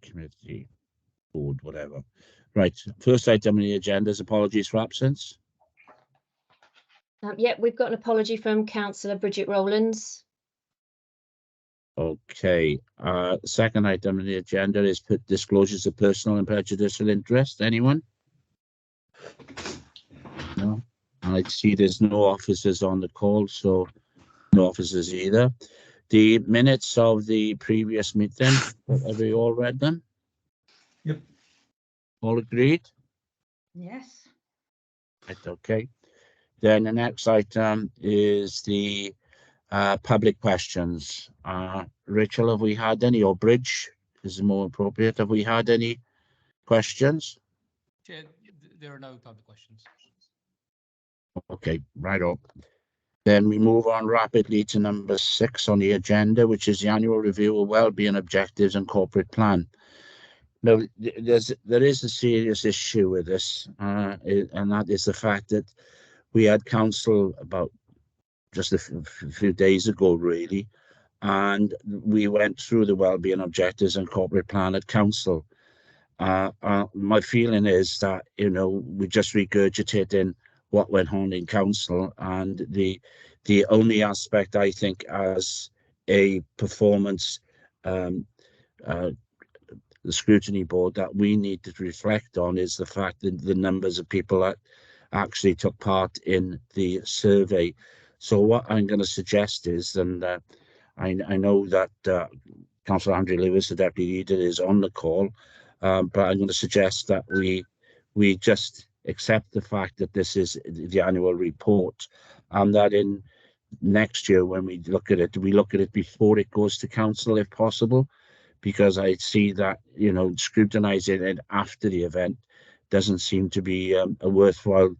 committee, board, whatever. Right, first item on the agenda is apologies for absence. Yep, we've got an apology from Councillor Bridget Rowlands. Okay, second item on the agenda is disclosures of personal and prejudicial interest. Anyone? No, I see there's no officers on the call, so no officers either. The minutes of the previous meeting, have we all read them? Yep. All agreed? Yes. Right, okay. Then the next item is the public questions. Rachel, have we had any, or Bridge is more appropriate? Have we had any questions? Chair, there are no public questions. Okay, right up. Then we move on rapidly to number 6 on the agenda, which is the annual review of wellbeing objectives and corporate plan. Now, there is a serious issue with this, and that is the fact that we had council about just a few days ago, really, and we went through the wellbeing objectives and corporate plan at council. My feeling is that, you know, we're just regurgitating what went on in council, and the only aspect I think as a performance the scrutiny board that we need to reflect on is the fact that the numbers of people that actually took part in the survey. So what I'm going to suggest is, and I know that Councillor Andrew Lewis, the deputy leader, is on the call, but I'm going to suggest that we just accept the fact that this is the annual report, and that in next year when we look at it before it goes to council if possible, because I see that, you know, scrutinising it after the event doesn't seem to be a worthwhile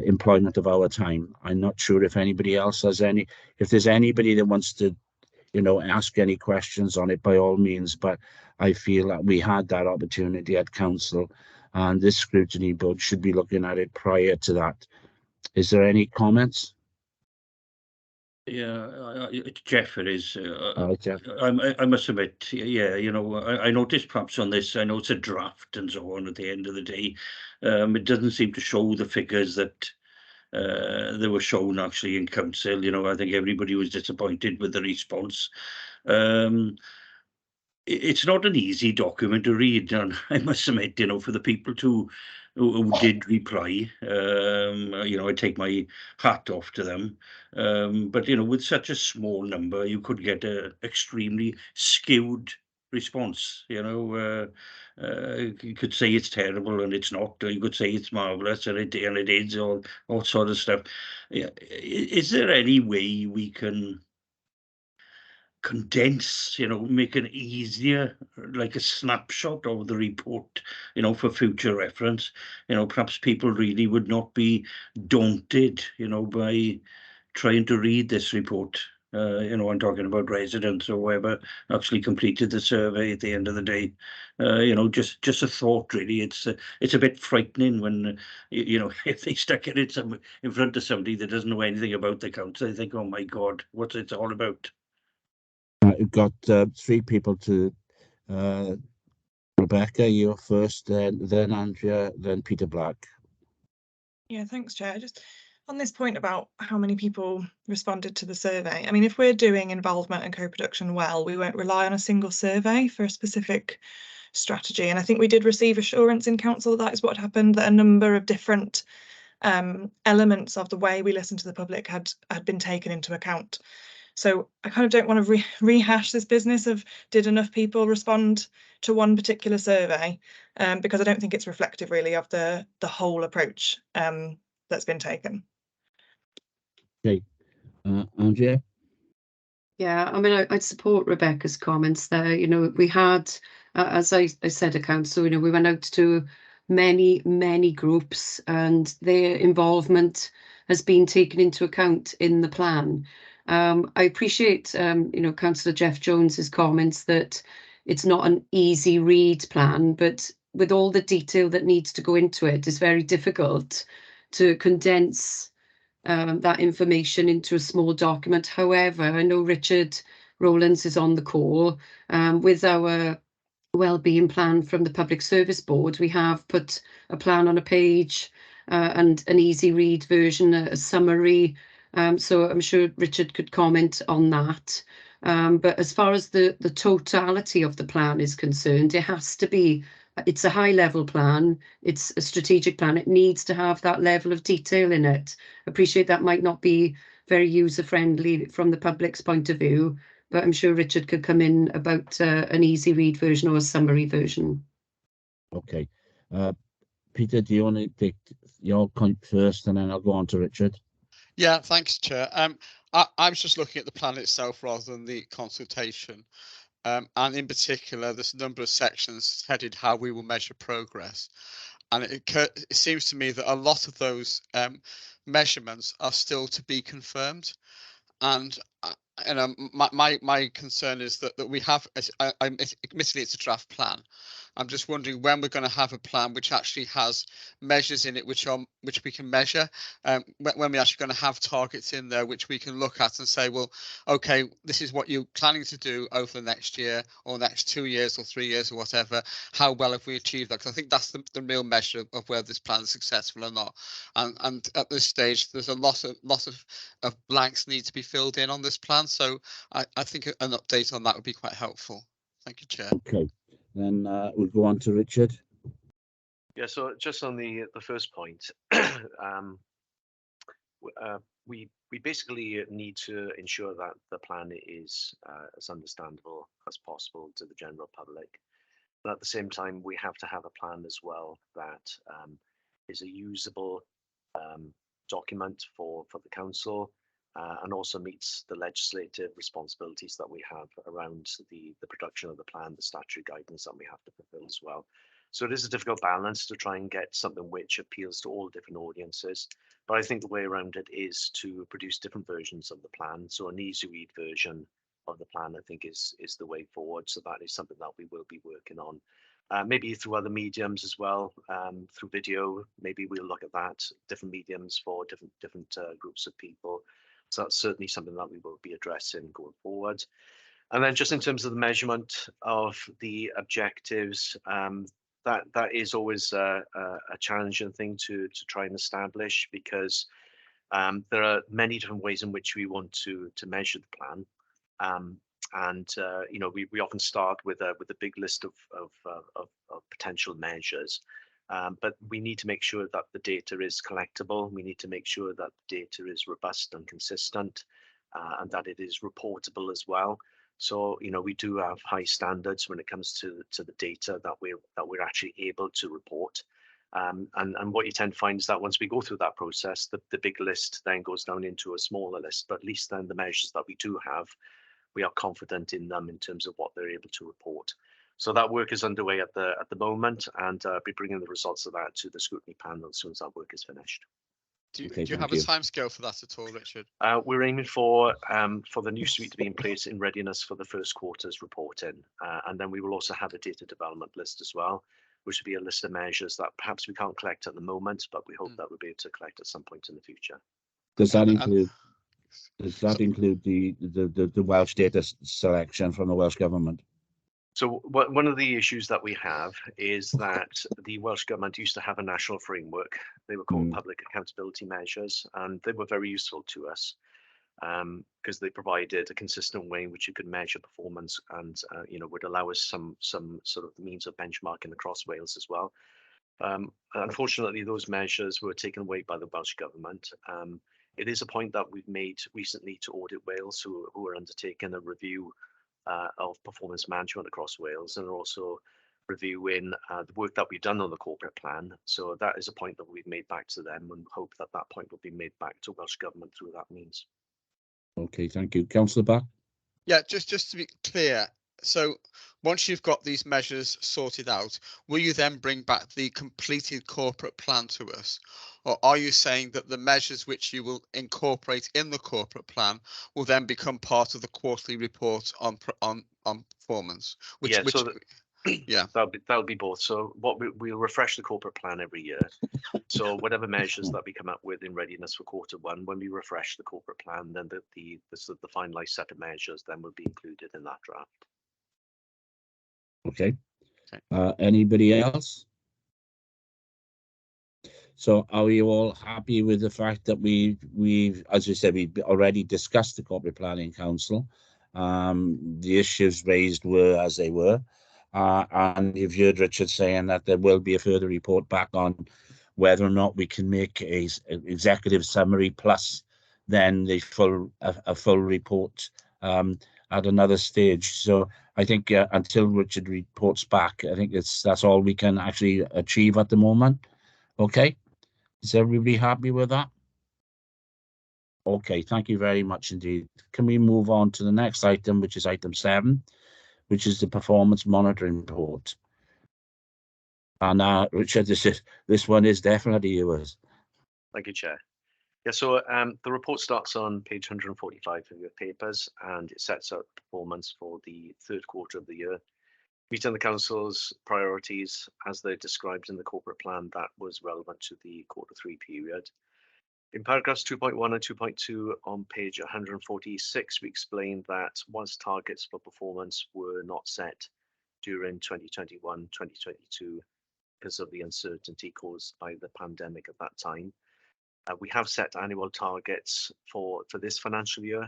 employment of our time. I'm not sure if anybody else has any, if there's anybody that wants to, you know, ask any questions on it, by all means, but I feel that we had that opportunity at council, and this scrutiny board should be looking at it prior to that. Is there any comments? Yeah, Jeff, it is. Jeff. I must admit, yeah, you know, I noticed perhaps on this, I know it's a draft and so on at the end of the day. It doesn't seem to show the figures that they were shown actually in council. You know, I think everybody was disappointed with the response. It's not an easy document to read, and I must admit, you know, for the people who did reply, you know, I take my hat off to them. But, you know, with such a small number, you could get an extremely skewed response. You know, you could say it's terrible and it's not, or you could say it's marvelous and it is, all sort of stuff. Yeah. Is there any way we can condense, you know, make it easier, like a snapshot of the report, you know, for future reference? You know, perhaps people really would not be daunted, you know, by trying to read this report. You know, I'm talking about residents or whoever actually completed the survey at the end of the day. You know, just a thought, really. It's a bit frightening when, you know, if they stuck it in front of somebody that doesn't know anything about the council, they think, oh my God, what's it all about? We've got 3 people to Rebecca, you're first, then Andrea, then Peter Black. Yeah, thanks, Chair. Just on this point about how many people responded to the survey, I mean, if we're doing involvement and co-production well, we won't rely on a single survey for a specific strategy. And I think we did receive assurance in council that is what happened, that a number of different elements of the way we listen to the public had been taken into account. So I kind of don't want to rehash this business of did enough people respond to one particular survey, because I don't think it's reflective really of the whole approach that's been taken. Okay, Andrea? Yeah, I mean, I'd support Rebecca's comments there. You know, we had, as I said at council, you know, we went out to many groups, and their involvement has been taken into account in the plan. I appreciate, you know, Councillor Jeff Jones's comments that it's not an easy read plan, but with all the detail that needs to go into it, it's very difficult to condense that information into a small document. However, I know Richard Rowlands is on the call. With our wellbeing plan from the Public Service Board, we have put a plan on a page and an easy read version, a summary. So I'm sure Richard could comment on that. But as far as the totality of the plan is concerned, it has to be, it's a high level plan, it's a strategic plan, it needs to have that level of detail in it. Appreciate that might not be very user friendly from the public's point of view, but I'm sure Richard could come in about an easy read version or a summary version. Okay. Peter, do you want to take your point first and then I'll go on to Richard? Yeah, thanks, Chair. I was just looking at the plan itself rather than the consultation. And in particular, there's a number of sections headed how we will measure progress. And it seems to me that a lot of those measurements are still to be confirmed. And my concern is that we have, admittedly it's a draft plan. I'm just wondering when we're going to have a plan which actually has measures in it which we can measure, when we're actually going to have targets in there which we can look at and say, well, okay, this is what you're planning to do over the next year or next 2 years or 3 years or whatever. How well have we achieved that? Because I think that's the real measure of whether this plan is successful or not. And at this stage, there's a lot of blanks need to be filled in on this plan. So I think an update on that would be quite helpful. Thank you, Chair. Okay, then we'll go on to Richard. Yeah, so just on the first point, we basically need to ensure that the plan is as understandable as possible to the general public. But at the same time, we have to have a plan as well that is a usable document for the council, and also meets the legislative responsibilities that we have around the production of the plan, the statutory guidance that we have to fulfill as well. So it is a difficult balance to try and get something which appeals to all different audiences. But I think the way around it is to produce different versions of the plan. So an easy read version of the plan, I think, is the way forward. So that is something that we will be working on. Maybe through other mediums as well, through video. Maybe we'll look at that, different mediums for different groups of people. So that's certainly something that we will be addressing going forward. And then just in terms of the measurement of the objectives, that is always a challenging thing to try and establish, because there are many different ways in which we want to measure the plan. You know, we often start with a big list of potential measures. But we need to make sure that the data is collectible. We need to make sure that the data is robust and consistent, and that it is reportable as well. So, you know, we do have high standards when it comes to the data that we're actually able to report. And what you tend to find is that once we go through that process, the big list then goes down into a smaller list. But at least then the measures that we do have, we are confident in them in terms of what they're able to report. So that work is underway at the moment, and I'll be bringing the results of that to the scrutiny panel as soon as that work is finished. Do Okay, you have a timescale for that at all, Richard? We're aiming for the new suite to be in place in readiness for the first quarter's reporting, and then we will also have a data development list as well, which will be a list of measures that perhaps we can't collect at the moment, but we hope that we'll be able to collect at some point in the future. Does that include? Does that include the Welsh data selection from the Welsh Government? So one of the issues that we have is that the Welsh Government used to have a national framework. They were called public accountability measures, and they were very useful to us because they provided a consistent way in which you could measure performance, and you know, would allow us some sort of means of benchmarking across Wales as well. Unfortunately, those measures were taken away by the Welsh Government. It is a point that we've made recently to Audit Wales, who are undertaking a review of performance management across Wales, and are also reviewing the work that we've done on the corporate plan. So that is a point that we've made back to them, and hope that that point will be made back to Welsh Government through that means. Okay, thank you. Councillor Back? Yeah, just to be clear, so once you've got these measures sorted out, will you then bring back the completed corporate plan to us? Or are you saying that the measures which you will incorporate in the corporate plan will then become part of the quarterly report on performance? Yeah. That'll be both. So what we'll refresh the corporate plan every year. So whatever measures that we come up with in readiness for Q1, when we refresh the corporate plan, then the finalised set of measures then will be included in that draft. Okay. Okay. Anybody else? So are we all happy with the fact that we've, as we said, we've already discussed the Corporate Planning Council? The issues raised were as they were. And you've heard Richard saying that there will be a further report back on whether or not we can make a executive summary plus then the a full report at another stage. So I think until Richard reports back, I think that's all we can actually achieve at the moment. Okay, is everybody happy with that? Okay, thank you very much indeed. Can we move on to the next item, which is item 7, which is the performance monitoring report? And Richard, this one is definitely yours. Thank you, Chair. Yeah, so the report starts on page 145 of your papers, and it sets out performance for the third quarter of the year, meeting the Council's priorities as they're described in the corporate plan that was relevant to the Q3 period. In paragraphs 2.1 and 2.2 on page 146, we explained that once targets for performance were not set during 2021-2022 because of the uncertainty caused by the pandemic at that time, we have set annual targets for this financial year,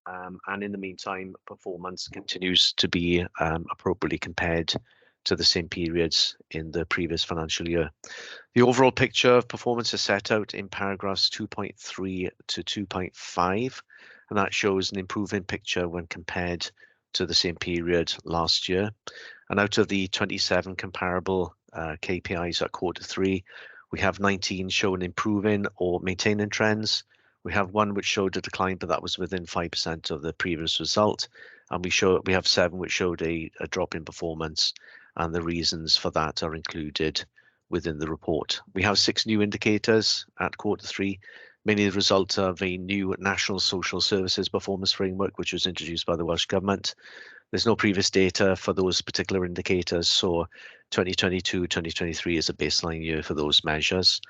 and in the meantime, performance continues to be appropriately compared to the same periods in the previous financial year. The overall picture of performance is set out in paragraphs 2.3 to 2.5, and that shows an improving picture when compared to the same period last year. And out of the 27 comparable KPIs at Q3, we have 19 showing improving or maintaining trends. We have one which showed a decline, but that was within 5% of the previous result. And we have 7 which showed a drop in performance, and the reasons for that are included within the report. We have 6 new indicators at Q3, mainly the result of a new National Social Services Performance Framework, which was introduced by the Welsh Government. There's no previous data for those particular indicators, so 2022-2023 is a baseline year for those measures.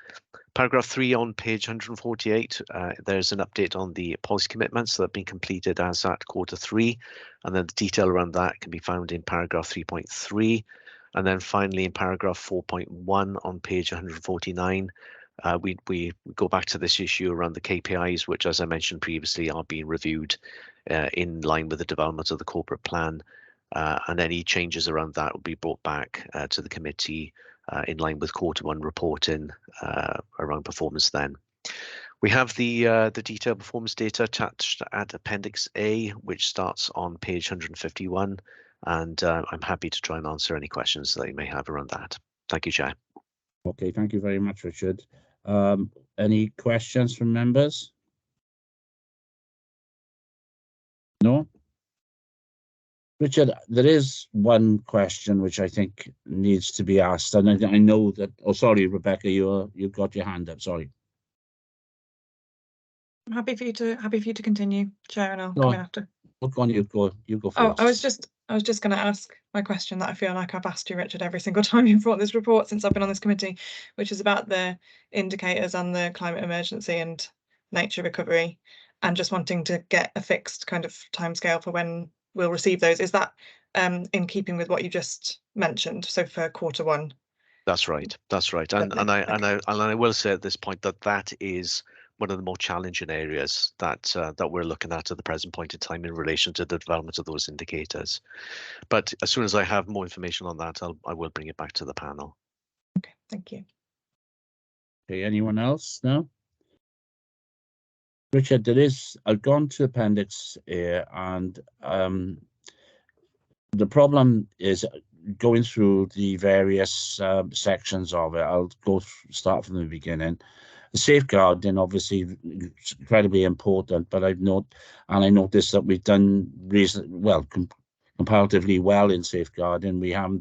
Paragraph 3 on page 148, there's an update on the policy commitments that have been completed as at Q3, and then the detail around that can be found in paragraph 3.3. And then finally in paragraph 4.1 on page 149, we go back to this issue around the KPIs, which, as I mentioned previously, are being reviewed in line with the development of the corporate plan, and any changes around that will be brought back to the committee in line with Q1 reporting around performance then. We have the detailed performance data attached at Appendix A, which starts on page 151, and I'm happy to try and answer any questions that you may have around that. Thank you, Chair. Okay, thank you very much, Richard. Any questions from members? No? Richard, there is one question which I think needs to be asked, and I know that. Oh, sorry, Rebecca, you've got your hand up. Sorry. I'm happy for you to continue, Chair, and I'll come in after. Look on, you go first. Oh, I was just going to ask my question that I feel like I've asked you, Richard, every single time you've brought this report since I've been on this committee, which is about the indicators and the climate emergency and nature recovery, and just wanting to get a fixed kind of timescale for when we'll receive those. Is that in keeping with what you just mentioned? So for Q1. That's right. That's right. And I will say at this point that is one of the more challenging areas that we're looking at the present point in time in relation to the development of those indicators. But as soon as I have more information on that, I will bring it back to the panel. Okay, thank you. Okay, anyone else? No? Richard, I've gone to Appendix A, and the problem is going through the various sections of it. I'll start from the beginning. The safeguarding, obviously, is incredibly important, but I noticed that we've done comparatively well in safeguarding. We have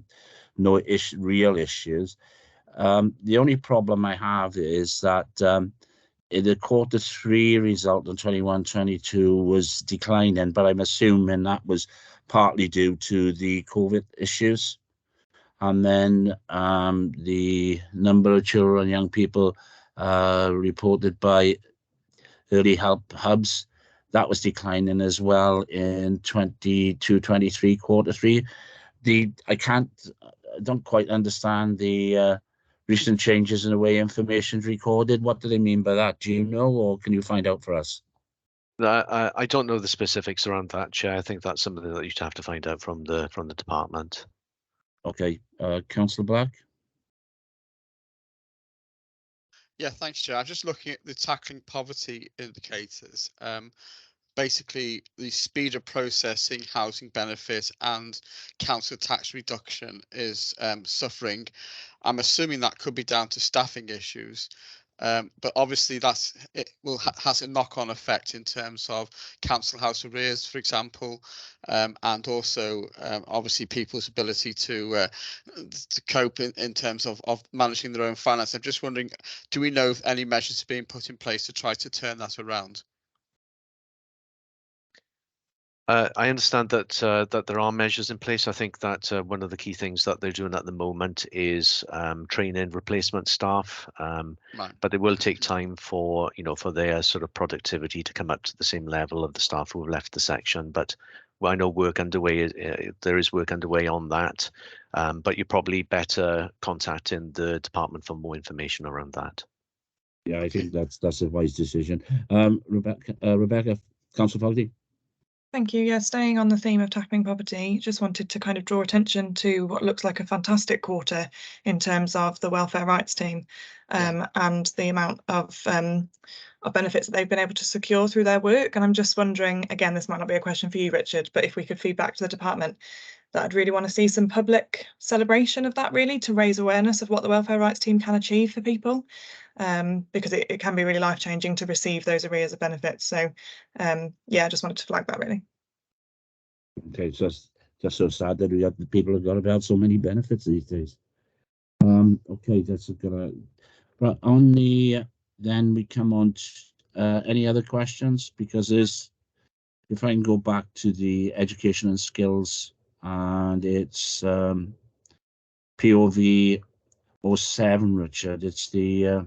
no real issues. The only problem I have is that in the Q3 result in 21-22 was declining, but I'm assuming that was partly due to the COVID issues. and then the number of children and young people reported by early help hubs, that was declining as well in 22-23 Q3. I don't quite understand the recent changes in the way information is recorded. What do they mean by that? Do you know, or can you find out for us? I don't know the specifics around that, Chair. I think that's something that you'd have to find out from the department. Okay, Councillor Black. Yeah, thanks, Chair. I'm just looking at the tackling poverty indicators. Basically, the speed of processing housing benefit and council tax reduction is suffering. I'm assuming that could be down to staffing issues, but obviously has a knock-on effect in terms of council house arrears, for example, and also obviously people's ability to cope in terms of managing their own finance. I'm just wondering, do we know if any measures are being put in place to try to turn that around? I understand that that there are measures in place. I think that one of the key things that they're doing at the moment is training replacement staff, Right. but it will take time for for their sort of productivity to come up to the same level of the staff who have left the section. But I know work underway. There is work underway on that, but you're probably better contacting the department for more information around that. Yeah, I think that's a wise decision. Rebecca, Councillor Fogarty. Thank you. Yeah, staying on the theme of tackling poverty, just wanted to kind of draw attention to what looks like a fantastic quarter in terms of the welfare rights team, and the amount of benefits that they've been able to secure through their work. And I'm just wondering, again, this might not be a question for you, Richard, but if we could feed back to the department, that I'd really want to see some public celebration of that, really, to raise awareness of what the welfare rights team can achieve for people, because it can be really life-changing to receive those arrears of benefits. So yeah, I just wanted to flag that, really. Okay, it's just so sad that we have the people have got about so many benefits these days. Okay, that's gonna. Right, on the then we come on to any other questions, because there's, if I can go back to the education and skills, and it's POV 07, Richard. It's the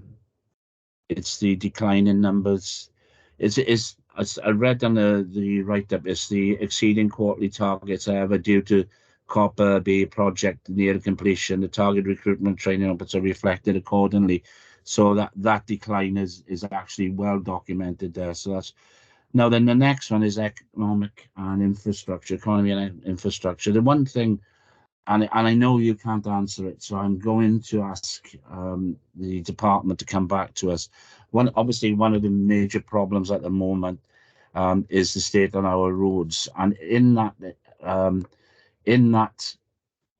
decline in numbers. It's as I read on the write-up, it's the exceeding quarterly targets ever due to Copper B project near completion. The target recruitment training outputs are reflected accordingly. So that decline is actually well documented there. So that's now. Then the next one is economic and infrastructure, economy and infrastructure. The one thing, and I know you can't answer it, so I'm going to ask the department to come back to us. Obviously, one of the major problems at the moment is the state on our roads, and in that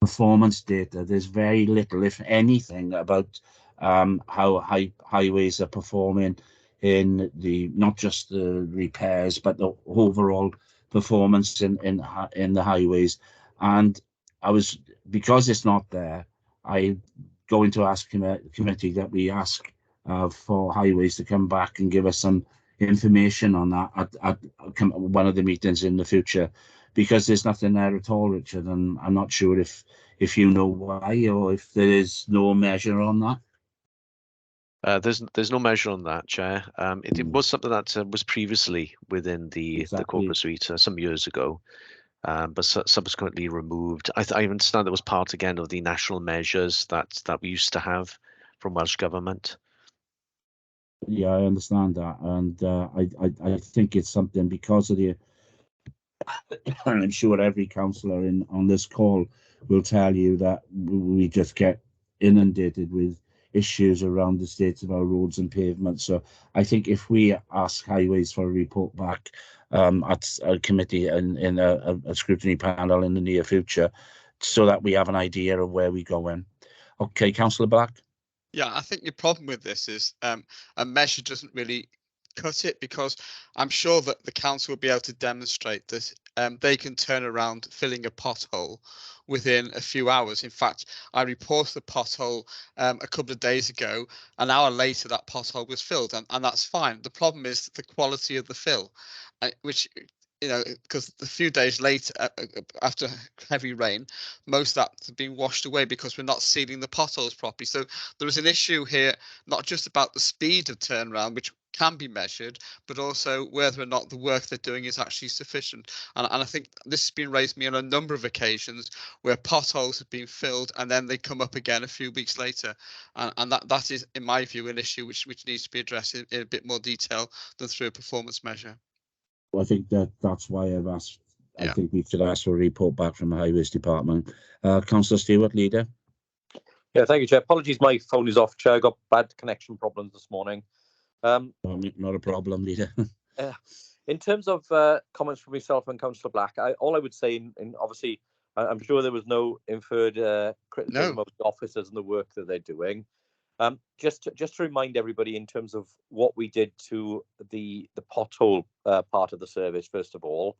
performance data, there's very little, if anything, about how highways are performing in not just the repairs, but the overall performance in the highways. And because it's not there, I'm going to ask committee that we ask for highways to come back and give us some information on that at one of the meetings in the future, because there's nothing there at all, Richard, and I'm not sure if you know why, or if there is no measure on that. There's no measure on that, Chair. It was something that was previously within the corporate suite some years ago, but subsequently removed. I understand that was part again of the national measures that we used to have from Welsh Government. Yeah, I understand that, and I think it's something because of the. I'm sure every councillor on this call will tell you that we just get inundated with issues around the state of our roads and pavements. So I think if we ask highways for a report back at a committee and in a scrutiny panel in the near future, so that we have an idea of where we go in. Okay, Councillor Black. Yeah, I think your problem with this is a measure doesn't really cut it, because I'm sure that the council will be able to demonstrate that they can turn around filling a pothole within a few hours. In fact, I reported a pothole a couple of days ago. An hour later, that pothole was filled, and that's fine. The problem is the quality of the fill, which you know, because a few days later, after heavy rain, most of that has been washed away because we're not sealing the potholes properly. So there is an issue here, not just about the speed of turnaround, which can be measured, but also whether or not the work they're doing is actually sufficient. And I think this has been raised to me on a number of occasions where potholes have been filled and then they come up again a few weeks later. And that is, in my view, an issue which needs to be addressed in a bit more detail than through a performance measure. I think that's why I've asked. I Yeah. think we should ask for a report back from the Highways Department. Councillor Stewart, Leader. Yeah, thank you, Chair. Apologies, my phone is off, Chair. I got bad connection problems this morning. Not a problem, Leader. In terms of comments from myself and Councillor Black, all I would say, in obviously, I'm sure there was no inferred criticism of the officers and the work that they're doing. Just to remind everybody in terms of what we did to the pothole part of the service, first of all,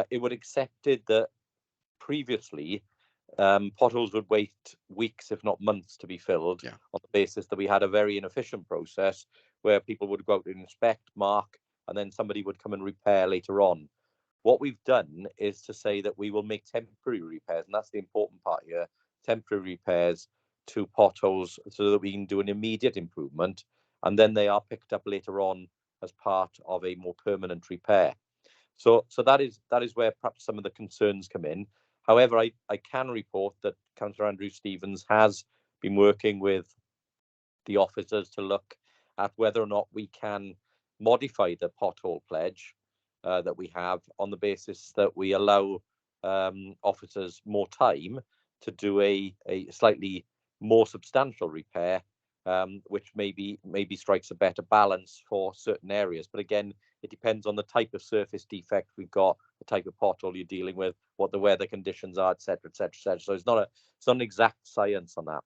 it would accepted that previously potholes would wait weeks, if not months, to be filled on the basis that we had a very inefficient process where people would go out and inspect, mark, and then somebody would come and repair later on. What we've done is to say that we will make temporary repairs, and that's the important part here, temporary repairs to potholes so that we can do an immediate improvement, and then they are picked up later on as part of a more permanent repair. So that is where perhaps some of the concerns come in. However, I can report that Councillor Andrew Stevens has been working with the officers to look at whether or not we can modify the pothole pledge that we have on the basis that we allow officers more time to do a slightly more substantial repair, which maybe strikes a better balance for certain areas. But again, it depends on the type of surface defect we've got, the type of pothole you're dealing with, what the weather conditions are, etc., etc., etc. So it's not an exact science on that.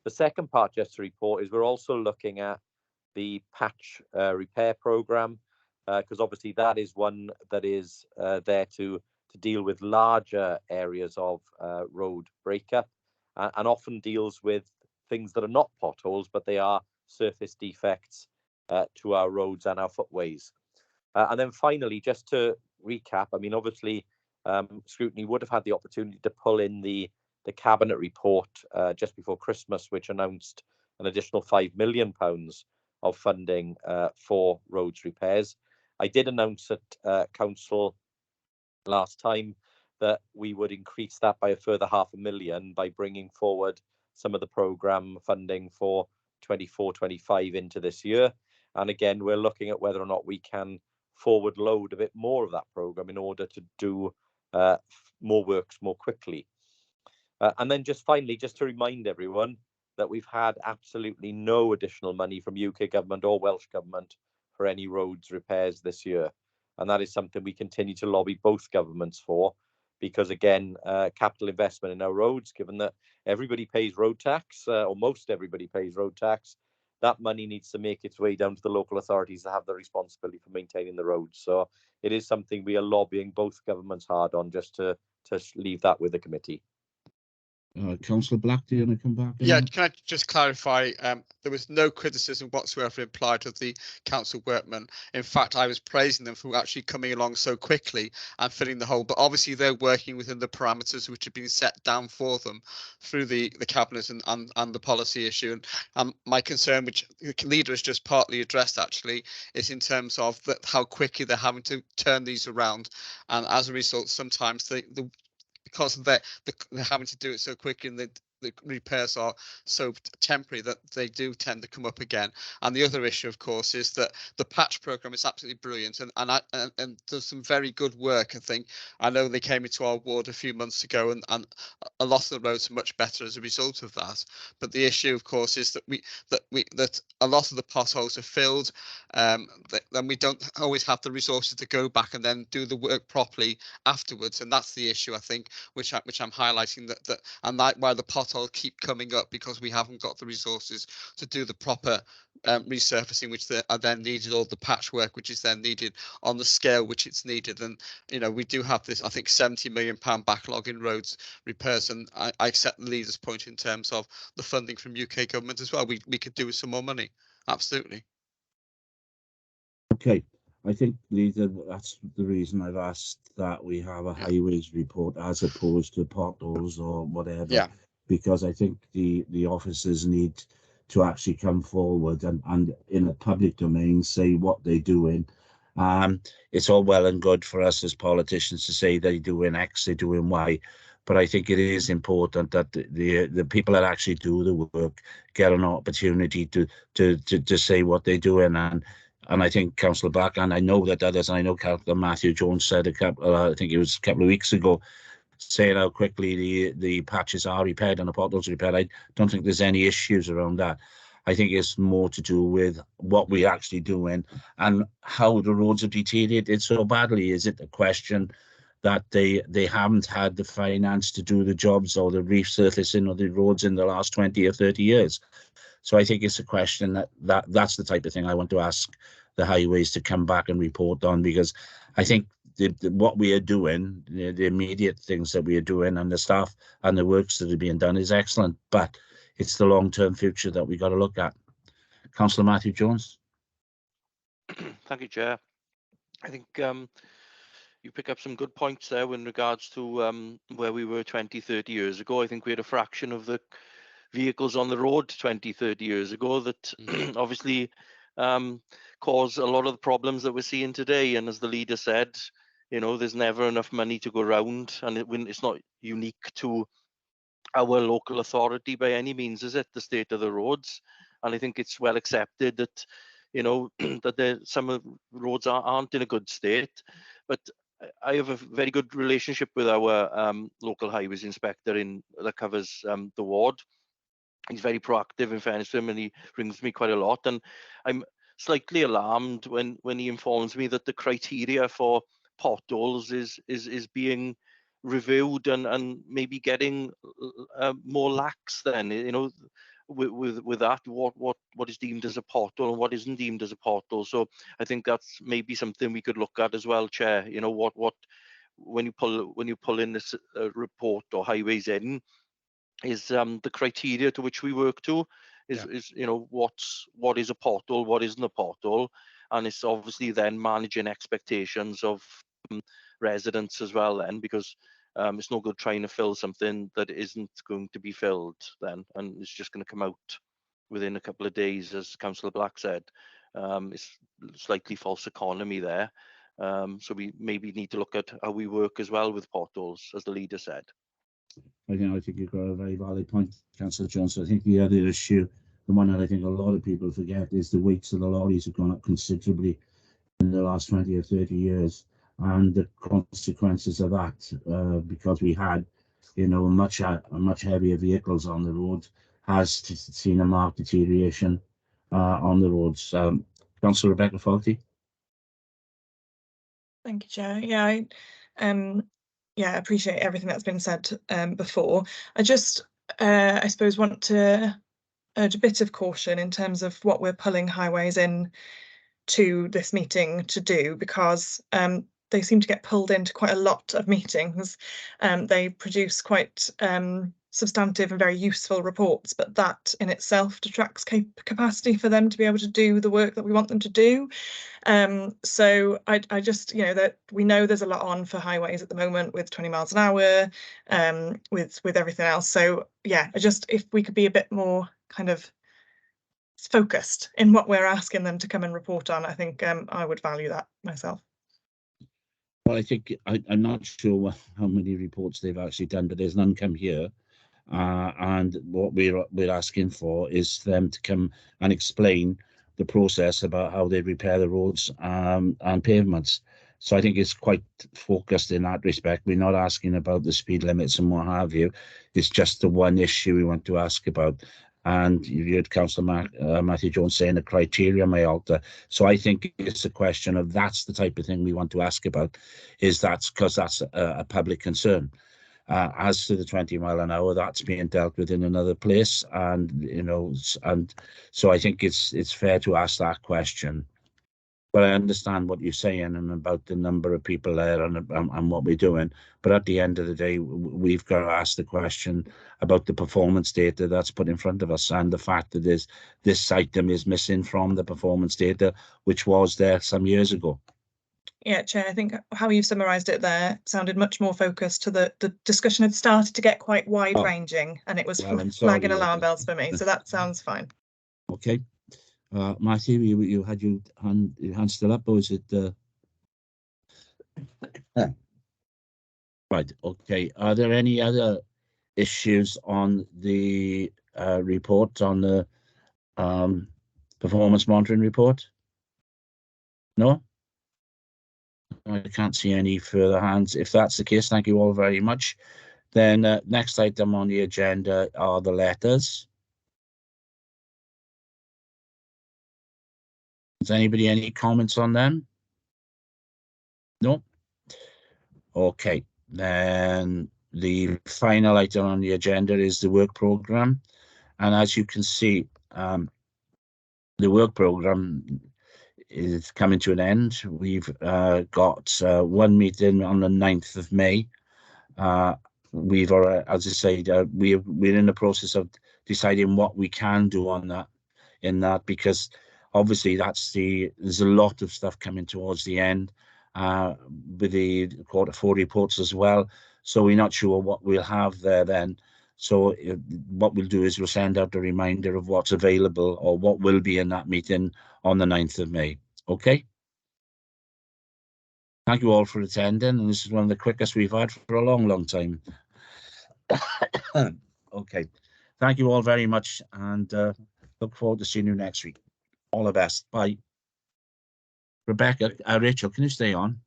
The second part, just to report, is we're also looking at the patch repair program, because obviously that is one that is there to deal with larger areas of road breakup, and often deals with things that are not potholes, but they are surface defects to our roads and our footways. And then finally, just to recap, I mean, obviously, Scrutiny would have had the opportunity to pull in the Cabinet report just before Christmas, which announced an additional £5 million of funding for roads repairs. I did announce at Council last time that we would increase that by a further £500,000 by bringing forward some of the programme funding for 24-25 into this year. And again, we're looking at whether or not we can forward load a bit more of that programme in order to do more works more quickly. And then just finally, just to remind everyone that we've had absolutely no additional money from UK government or Welsh government for any roads repairs this year. And that is something we continue to lobby both governments for, because again, capital investment in our roads, given that everybody pays road tax, or most everybody pays road tax, that money needs to make its way down to the local authorities that have the responsibility for maintaining the roads. So it is something we are lobbying both governments hard on, just to leave that with the committee. Councillor Black, do you want to come back? Yeah, can I just clarify? There was no criticism whatsoever implied of the council workmen. In fact, I was praising them for actually coming along so quickly and filling the hole. But obviously, they're working within the parameters which have been set down for them through the cabinet and the policy issue. And my concern, which the leader has just partly addressed, actually, is in terms of how quickly they're having to turn these around. And as a result, sometimes because they're having to do it so quickly and the repairs are so temporary that they do tend to come up again. And the other issue, of course, is that the patch program is absolutely brilliant and does some very good work. I think I know they came into our ward a few months ago, and a lot of the roads are much better as a result of that. But the issue, of course, is that a lot of the potholes are filled. Then we don't always have the resources to go back and then do the work properly afterwards, and that's the issue, I think, which I'm highlighting, and why the potholes keep coming up, because we haven't got the resources to do the proper resurfacing which are then needed, or the patchwork which is then needed on the scale which it's needed. And we do have this, I think, £70 million backlog in roads repairs, and I accept the leader's point in terms of the funding from UK government as well. We could do with some more money, absolutely. Okay, I think, Lisa, that's the reason I've asked that we have a highways report as opposed to potholes or whatever. Yeah. Because I think the officers need to actually come forward and in a public domain say what they're doing. It's all well and good for us as politicians to say they're doing X, they're doing Y, but I think it is important that the people that actually do the work get an opportunity to say what they're doing. And I think Councillor Black, and I know that others, and I know Councillor Matthew Jones said I think it was a couple of weeks ago, saying how quickly the patches are repaired and the potholes repaired. I don't think there's any issues around that. I think it's more to do with what we're actually doing and how the roads have deteriorated so badly. Is it a question that they haven't had the finance to do the jobs or the resurfacing of the roads in the last 20 or 30 years? So I think it's a question that's the type of thing I want to ask the highways to come back and report on, because I think what we are doing, the immediate things that we are doing and the staff and the works that are being done is excellent, but it's the long-term future that we got to look at. Councillor Matthew Jones. Thank you, Chair. I think you pick up some good points there in regards to where we were 20, 30 years ago. I think we had a fraction of the vehicles on the road 20, 30 years ago that obviously caused a lot of the problems that we're seeing today. And as the leader said, you know, there's never enough money to go around, and it's not unique to our local authority by any means, is it? The state of the roads. And I think it's well accepted that, you know, that some of the roads aren't in a good state. But I have a very good relationship with our local highways inspector that covers the ward. He's very proactive, in fairness to him, and he rings me quite a lot. And I'm slightly alarmed when he informs me that the criteria for potholes is being reviewed and maybe getting more lax. Then, you know, with that, what is deemed as a pothole and what isn't deemed as a pothole. So I think that's maybe something we could look at as well, Chair. You know, what when you pull in this report or highways in, is the criteria to which we work to is you know, what is a pothole, what isn't a pothole, and it's obviously then managing expectations of residents as well then, because it's no good trying to fill something that isn't going to be filled then, and it's just going to come out within a couple of days, as Councillor Black said. It's slightly false economy there. So we maybe need to look at how we work as well with potholes, as the leader said. I think you've got a very valid point, Councillor Johnson. I think the other issue, the one that I think a lot of people forget, is the weights of the lorries have gone up considerably in the last 20 or 30 years, and the consequences of that, because we had, you know, much heavier vehicles on the road, has seen a marked deterioration on the roads. Councillor Rebecca Faulty. Thank you, Chair. Yeah, I appreciate everything that's been said before. I just, I suppose, want to urge a bit of caution in terms of what we're pulling highways in to this meeting to do, because they seem to get pulled into quite a lot of meetings. They produce quite substantive and very useful reports, but that in itself detracts capacity for them to be able to do the work that we want them to do. So I just, you know, that we know there's a lot on for highways at the moment with 20 miles an hour, with everything else. So yeah, if we could be a bit more kind of focused in what we're asking them to come and report on, I think I would value that myself. Well, I think I'm not sure how many reports they've actually done, but there's none come here. And what we're asking for is them to come and explain the process about how they repair the roads and pavements. So I think it's quite focused in that respect. We're not asking about the speed limits and what have you. It's just the one issue we want to ask about. And you heard Councillor Matthew Jones saying the criteria may alter. So I think it's a question of that's the type of thing we want to ask about, is that's because that's a public concern. As to the 20 mile an hour, that's being dealt with in another place, and you know, and so I think it's fair to ask that question. But I understand what you're saying and about the number of people there and what we're doing. But at the end of the day, we've got to ask the question about the performance data that's put in front of us, and the fact that this item is missing from the performance data, which was there some years ago. Yeah, Chair, I think how you've summarised it there sounded much more focused to the discussion had started to get quite wide ranging, and it was Well, I'm flagging sorry. alarm bells for me. So that sounds fine. Okay. Matthew, you had your hand still up, or is it? Right. Okay. Are there any other issues on the report, on the performance monitoring report? No? I can't see any further hands. If that's the case, thank you all very much. Then next item on the agenda are the letters. Does anybody any comments on them? No? Okay. Then the final item on the agenda is the work programme. And as you can see, the work programme is coming to an end. We've got one meeting on the 9th of May. We've already, as I said, we're in the process of deciding what we can do on that, because obviously there's a lot of stuff coming towards the end with the Q4 reports as well. So we're not sure what we'll have there then. So what we'll do is we'll send out a reminder of what's available or what will be in that meeting on the 9th of May. Okay. Thank you all for attending. And this is one of the quickest we've had for a long, long time. Okay. Thank you all very much, and look forward to seeing you next week. All the best. Bye. Rebecca, Rachel, can you stay on?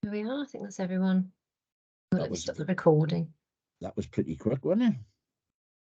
Here we are. I think that's everyone. That Let me was stop the recording. That was pretty quick, wasn't it?